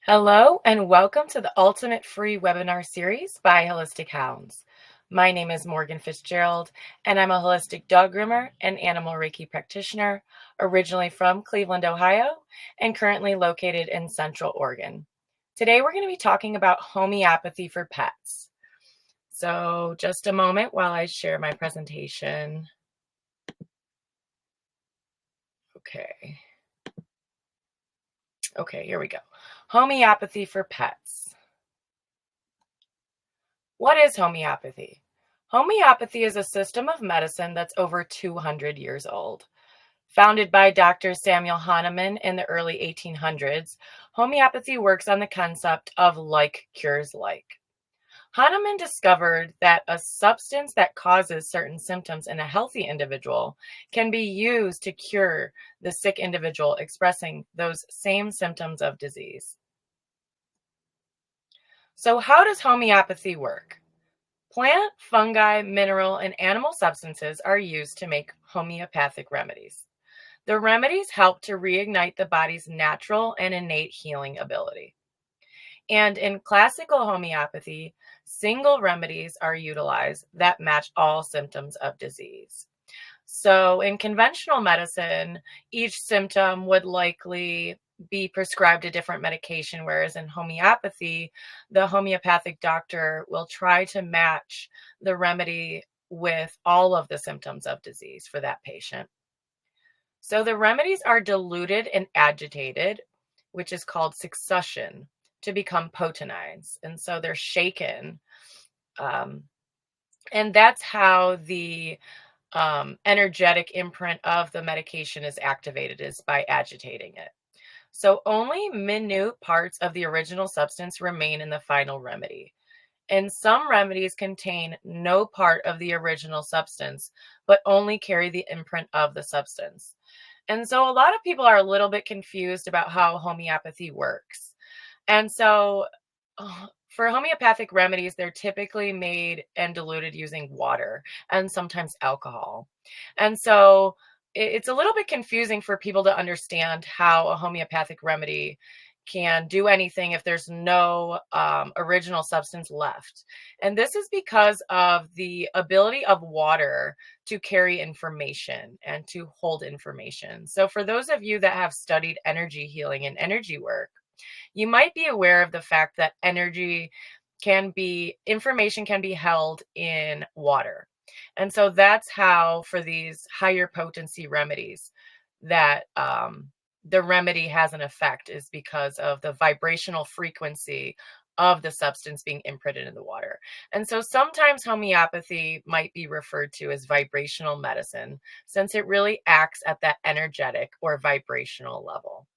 Hello and welcome to the Ultimate Free Webinar Series by Holistic Hounds. My name is Morgan Fitzgerald, and I'm a holistic dog groomer and animal Reiki practitioner, originally from Cleveland, Ohio, and currently located in Central Oregon. Today we're going to be talking about homeopathy for pets. So just a moment while I share my presentation. Okay, here we go. Homeopathy for pets. What is homeopathy? Homeopathy is a system of medicine that's over 200 years old. Founded by Dr. Samuel Hahnemann in the early 1800s, homeopathy works on the concept of like cures like. Hahnemann discovered that a substance that causes certain symptoms in a healthy individual can be used to cure the sick individual expressing those same symptoms of disease. So, how does homeopathy work? Plant, fungi, mineral, and animal substances are used to make homeopathic remedies. The remedies help to reignite the body's natural and innate healing ability. And in classical homeopathy, single remedies are utilized that match all symptoms of disease. So in conventional medicine, each symptom would likely be prescribed a different medication, whereas in homeopathy, the homeopathic doctor will try to match the remedy with all of the symptoms of disease for that patient. So the remedies are diluted and agitated, which is called succussion, to become potentized. And so they're shaken. Um, and that's how the energetic imprint of the medication is activated, is by agitating it. So only minute parts of the original substance remain in the final remedy. And some remedies contain no part of the original substance, but only carry the imprint of the substance. And so a lot of people are a little bit confused about how homeopathy works. And so for homeopathic remedies, they're typically made and diluted using water and sometimes alcohol. And so it's a little bit confusing for people to understand how a homeopathic remedy can do anything if there's no original substance left. And this is because of the ability of water to carry information and to hold information. So for those of you that have studied energy healing and energy work, you might be aware of the fact that information can be held in water. And so that's how, for these higher potency remedies, that the remedy has an effect, is because of the vibrational frequency of the substance being imprinted in the water. And so sometimes homeopathy might be referred to as vibrational medicine, since it really acts at that energetic or vibrational level.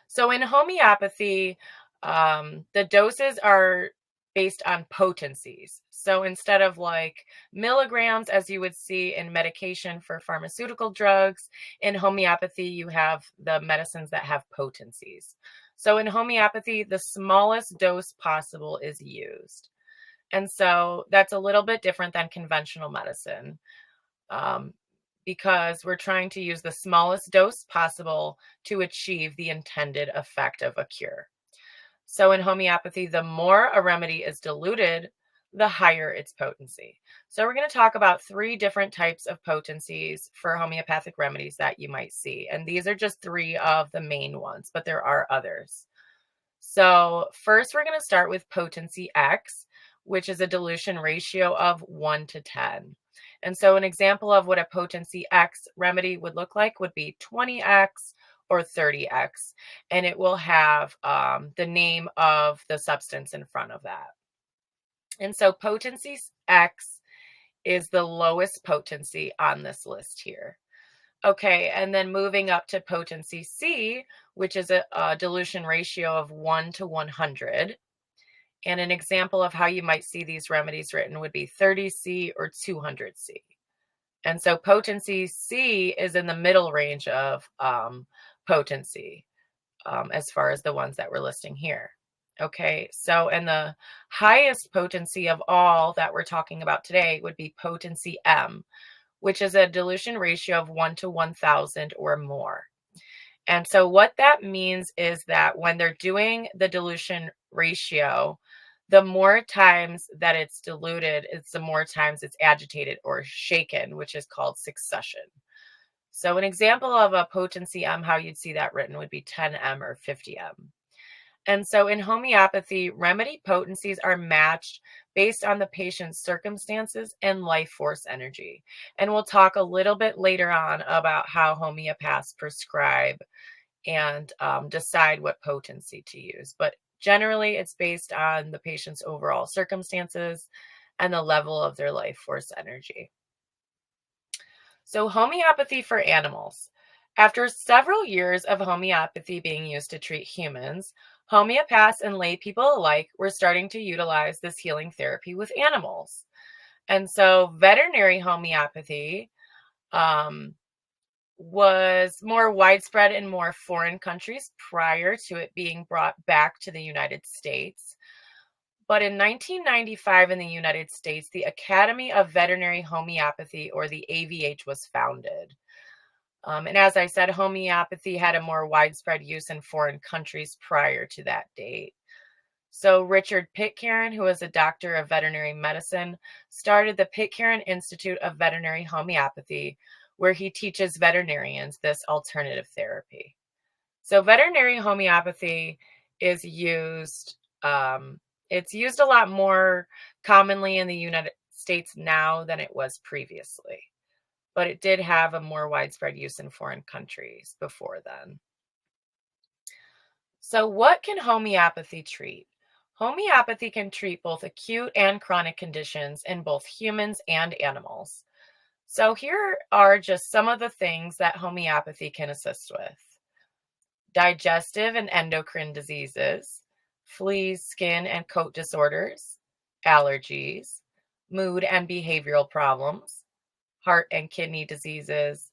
So in homeopathy, the doses are based on potencies. So instead of like milligrams, as you would see in medication for pharmaceutical drugs, in homeopathy, you have the medicines that have potencies. So in homeopathy, the smallest dose possible is used. And so that's a little bit different than conventional medicine. Um, because we're trying to use the smallest dose possible to achieve the intended effect of a cure. So in homeopathy, the more a remedy is diluted, the higher its potency. So we're going to talk about 3 different types of potencies for homeopathic remedies that you might see. And these are just 3 of the main ones, but there are others. So first, we're going to start with potency X, which is a dilution ratio of 1 to 10. And so an example of what a potency X remedy would look like would be 20X or 30X. And it will have the name of the substance in front of that. And so potency X is the lowest potency on this list here. Okay, and then moving up to potency C, which is a dilution ratio of 1 to 100. And an example of how you might see these remedies written would be 30C or 200C. And so potency C is in the middle range of potency as far as the ones that we're listing here. Okay, so and the highest potency of all that we're talking about today would be potency M, which is a dilution ratio of 1 to 1,000 or more. And so what that means is that when they're doing the dilution ratio, the more times that it's diluted, it's the more times it's agitated or shaken, which is called succession. So an example of a potency how you'd see that written would be 10 or 50 And so in homeopathy, remedy potencies are matched based on the patient's circumstances and life force energy. And we'll talk a little bit later on about how homeopaths prescribe and decide what potency to use. But generally, it's based on the patient's overall circumstances and the level of their life force energy. So, homeopathy for animals. After several years of homeopathy being used to treat humans, homeopaths and lay people alike were starting to utilize this healing therapy with animals. And so, veterinary homeopathy um, was more widespread in more foreign countries prior to it being brought back to the United States. But in 1995 in the United States, the Academy of Veterinary Homeopathy, or the AVH, was founded. And as I said, homeopathy had a more widespread use in foreign countries prior to that date. So Richard Pitcairn, who is a doctor of veterinary medicine, started the Pitcairn Institute of Veterinary Homeopathy, where he teaches veterinarians this alternative therapy. So veterinary homeopathy is used, it's used a lot more commonly in the United States now than it was previously, but it did have a more widespread use in foreign countries before then. So, what can homeopathy treat? Homeopathy can treat both acute and chronic conditions in both humans and animals. So, here are just some of the things that homeopathy can assist with: digestive and endocrine diseases, fleas, skin and coat disorders, allergies, mood and behavioral problems, heart and kidney diseases,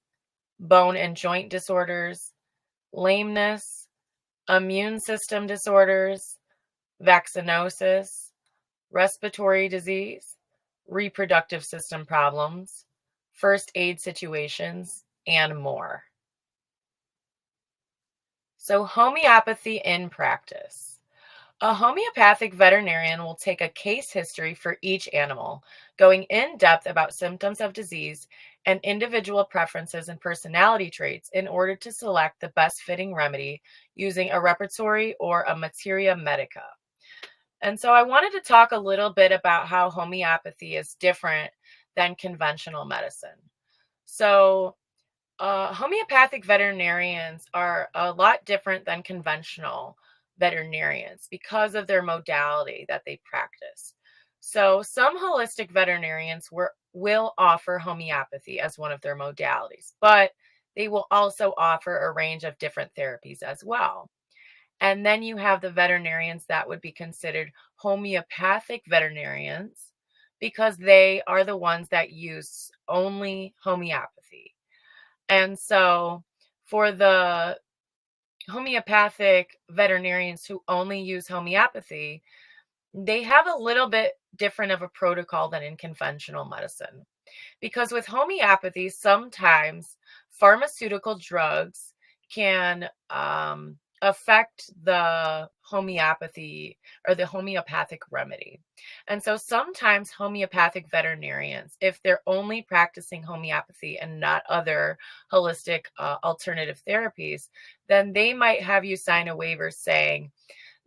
bone and joint disorders, lameness, immune system disorders, vaccinosis, respiratory disease, reproductive system problems, first aid situations, and more. So, homeopathy in practice. A homeopathic veterinarian will take a case history for each animal, going in depth about symptoms of disease and individual preferences and personality traits in order to select the best fitting remedy using a repertory or a materia medica. And so I wanted to talk a little bit about how homeopathy is different than conventional medicine. So, homeopathic veterinarians are a lot different than conventional veterinarians because of their modality that they practice. So, some holistic veterinarians will offer homeopathy as one of their modalities, but they will also offer a range of different therapies as well. And then you have the veterinarians that would be considered homeopathic veterinarians because they are the ones that use only homeopathy. And so for the homeopathic veterinarians who only use homeopathy, they have a little bit different of a protocol than in conventional medicine. Because with homeopathy, sometimes pharmaceutical drugs can affect the homeopathy or the homeopathic remedy. And so sometimes homeopathic veterinarians, if they're only practicing homeopathy and not other holistic alternative therapies, then they might have you sign a waiver saying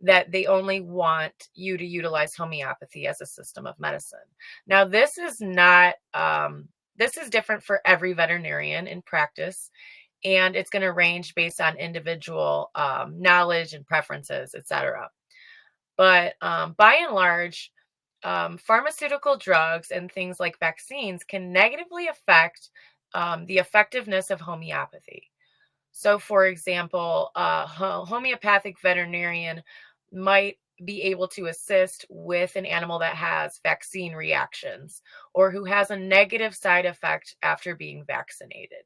that they only want you to utilize homeopathy as a system of medicine. Now, this is not, this is different for every veterinarian in practice, and it's going to range based on individual knowledge and preferences, etc. But by and large, pharmaceutical drugs and things like vaccines can negatively affect the effectiveness of homeopathy. So, for example, a homeopathic veterinarian might be able to assist with an animal that has vaccine reactions or who has a negative side effect after being vaccinated.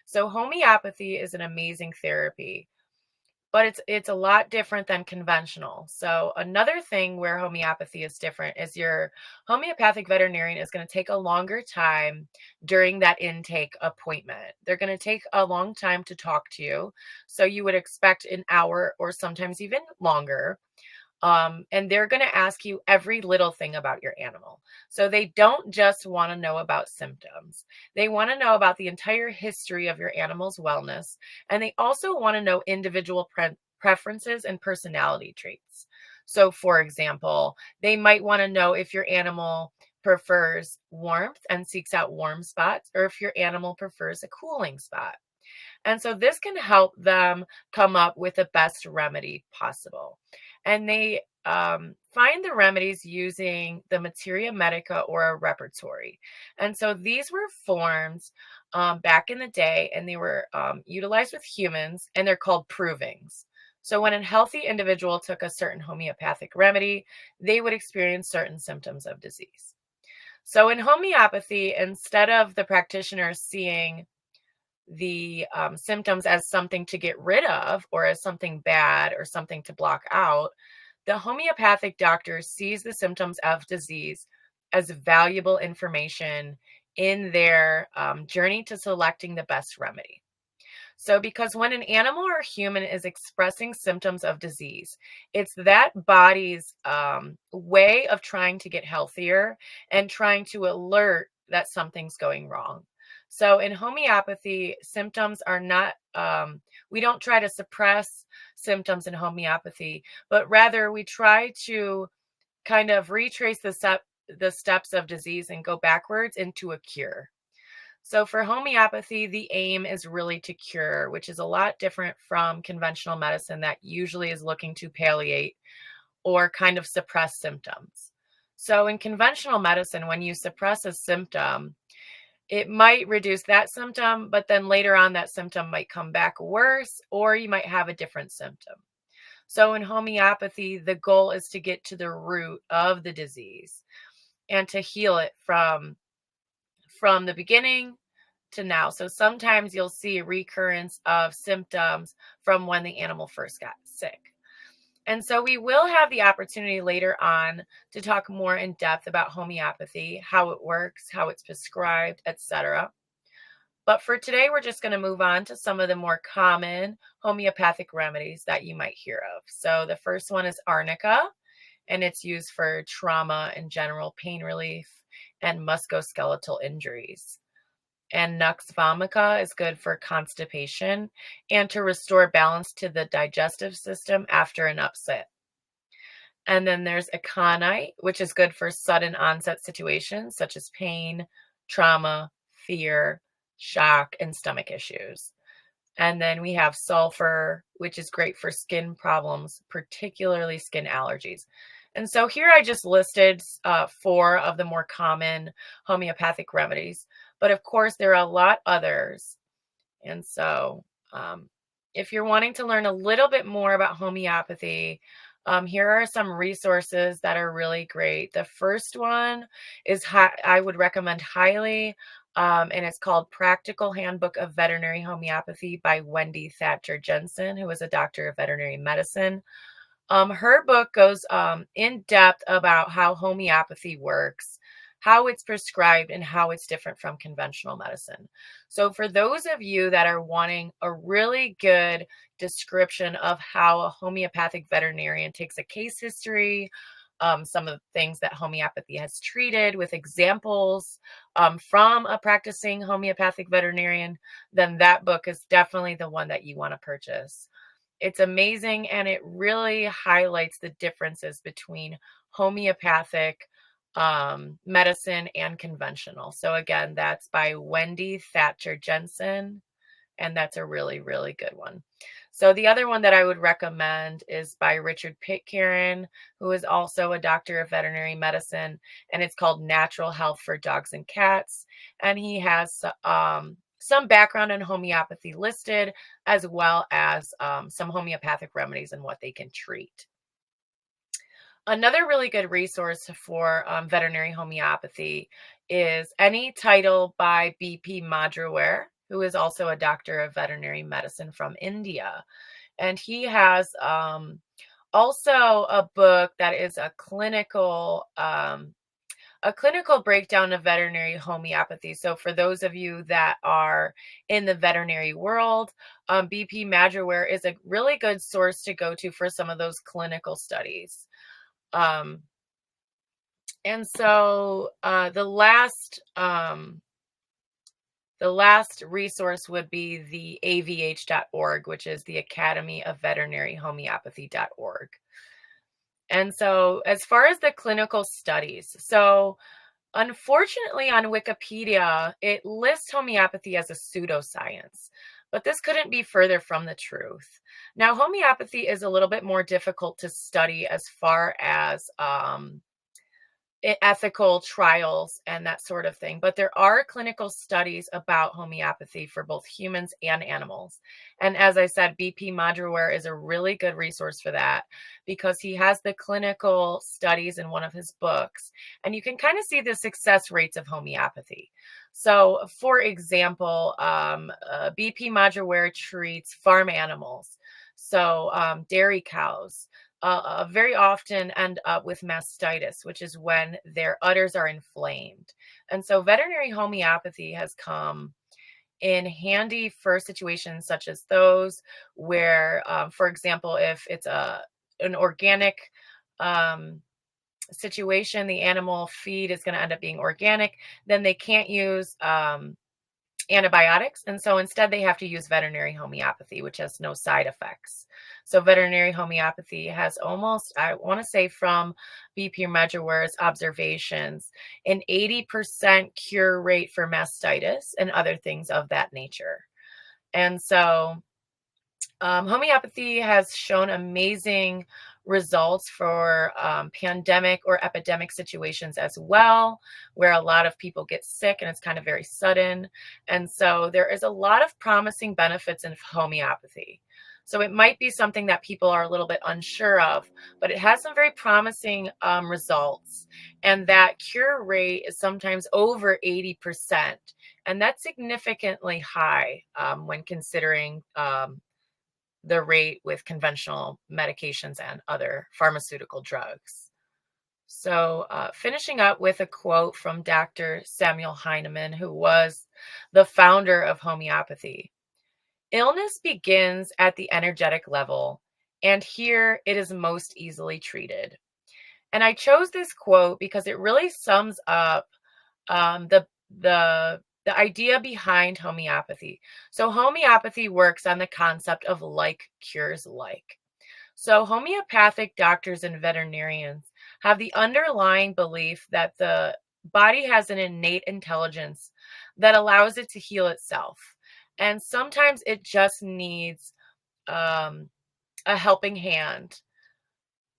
So, homeopathy is an amazing therapy. but it's a lot different than conventional. So another thing where homeopathy is different is your homeopathic veterinarian is going to take a longer time during that intake appointment. They're going to take a long time to talk to you. So you would expect an hour or sometimes even longer. And they're going to ask you every little thing about your animal. So they don't just want to know about symptoms. They want to know about the entire history of your animal's wellness. And they also want to know individual preferences and personality traits. So, for example, they might want to know if your animal prefers warmth and seeks out warm spots, or if your animal prefers a cooling spot. And so this can help them come up with the best remedy possible. And they find the remedies using the materia medica or a repertory. And so these were formed back in the day, and they were utilized with humans, and they're called provings. So when a healthy individual took a certain homeopathic remedy, they would experience certain symptoms of disease. So in homeopathy, instead of the practitioner seeing the symptoms as something to get rid of or as something bad or something to block out, the homeopathic doctor sees the symptoms of disease as valuable information in their journey to selecting the best remedy. So, because when an animal or human is expressing symptoms of disease, it's that body's way of trying to get healthier and trying to alert that something's going wrong. So, in homeopathy, symptoms are not, we don't try to suppress symptoms in homeopathy, but rather we try to kind of retrace the steps of disease and go backwards into a cure. So for homeopathy, the aim is really to cure, which is a lot different from conventional medicine that usually is looking to palliate or kind of suppress symptoms. So in conventional medicine, when you suppress a symptom, it might reduce that symptom, but then later on that symptom might come back worse, or you might have a different symptom. So in homeopathy, the goal is to get to the root of the disease and to heal it from the beginning to now. So sometimes you'll see a recurrence of symptoms from when the animal first got sick. And so we will have the opportunity later on to talk more in depth about homeopathy, how it works, how it's prescribed, etc. But for today, we're just going to move on to some of the more common homeopathic remedies that you might hear of. So the first one is arnica, and it's used for trauma and general pain relief and musculoskeletal injuries. And Nux vomica is good for constipation and to restore balance to the digestive system after an upset. And then there's aconite, which is good for sudden onset situations such as pain, trauma, fear, shock, and stomach issues. And then we have sulfur, which is great for skin problems, particularly skin allergies. And so here I just listed 4 of the more common homeopathic remedies, but of course there are a lot others. And so um, if you're wanting to learn a little bit more about homeopathy, here are some resources that are really great. The first one is I would recommend highly, and it's called Practical Handbook of Veterinary Homeopathy by Wendy Thatcher Jensen, who is a doctor of veterinary medicine. Her book goes in depth about how homeopathy works, how it's prescribed, and how it's different from conventional medicine. So, for those of you that are wanting a really good description of how a homeopathic veterinarian takes a case history, some of the things that homeopathy has treated with examples from a practicing homeopathic veterinarian, then that book is definitely the one that you want to purchase. It's amazing, and it really highlights the differences between homeopathic medicine and conventional. So again, that's by Wendy Thatcher Jensen, and that's a really, really good one. So the other one that I would recommend is by Richard Pitcairn, who is also a doctor of veterinary medicine, and it's called Natural Health for Dogs and Cats. And he has some background in homeopathy listed, as well as some homeopathic remedies and what they can treat. Another really good resource for veterinary homeopathy is any title by B.P. Madraware, who is also a doctor of veterinary medicine from India. And he has also a book that is a clinical breakdown of veterinary homeopathy. So for those of you that are in the veterinary world, BP Madraware is a really good source to go to for some of those clinical studies. And so the last resource would be the avh.org, which is the Academy of Veterinary Homeopathy.org. And so as far as the clinical studies, so unfortunately on Wikipedia, it lists homeopathy as a pseudoscience, but this couldn't be further from the truth. Now, homeopathy is a little bit more difficult to study as far as ethical trials and that sort of thing. But there are clinical studies about homeopathy for both humans and animals. And as I said, BP Madraware is a really good resource for that because he has the clinical studies in one of his books, and you can kind of see the success rates of homeopathy. So, for example, BP Madraware treats farm animals, so dairy cows very often end up with mastitis, which is when their udders are inflamed. And so veterinary homeopathy has come in handy for situations such as those where, for example, if it's an organic situation, the animal feed is going to end up being organic, then they can't use antibiotics. And so instead they have to use veterinary homeopathy, which has no side effects. So veterinary homeopathy has almost, I want to say from BP Medjaware's observations, an 80% cure rate for mastitis and other things of that nature. And so homeopathy has shown amazing results for pandemic or epidemic situations as well, where a lot of people get sick and it's kind of very sudden. And so there is a lot of promising benefits in homeopathy. So it might be something that people are a little bit unsure of, but it has some very promising results. And that cure rate is sometimes over 80%. And that's significantly high when considering the rate with conventional medications and other pharmaceutical drugs. So, finishing up with a quote from Dr. Samuel Hahnemann, who was the founder of homeopathy. Illness begins at the energetic level, and here it is most easily treated. And I chose this quote because it really sums up the idea behind homeopathy. So homeopathy works on the concept of like cures like. So homeopathic doctors and veterinarians have the underlying belief that the body has an innate intelligence that allows it to heal itself. And sometimes it just needs a helping hand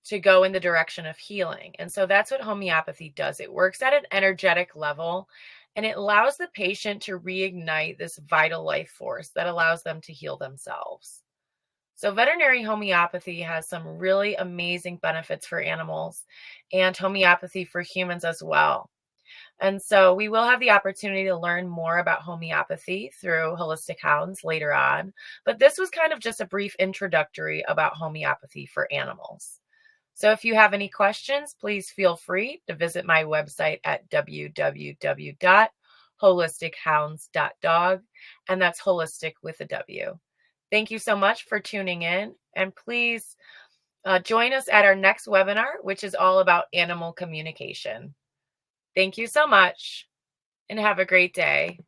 to go in the direction of healing. And so that's what homeopathy does. It works at an energetic level and it allows the patient to reignite this vital life force that allows them to heal themselves. So veterinary homeopathy has some really amazing benefits for animals and homeopathy for humans as well. And so we will have the opportunity to learn more about homeopathy through Holistic Hounds later on. But this was kind of just a brief introductory about homeopathy for animals. So if you have any questions, please feel free to visit my website at www.holistichounds.dog, and that's holistic with a W. Thank you so much for tuning in, and please join us at our next webinar, which is all about animal communication. Thank you so much, and have a great day.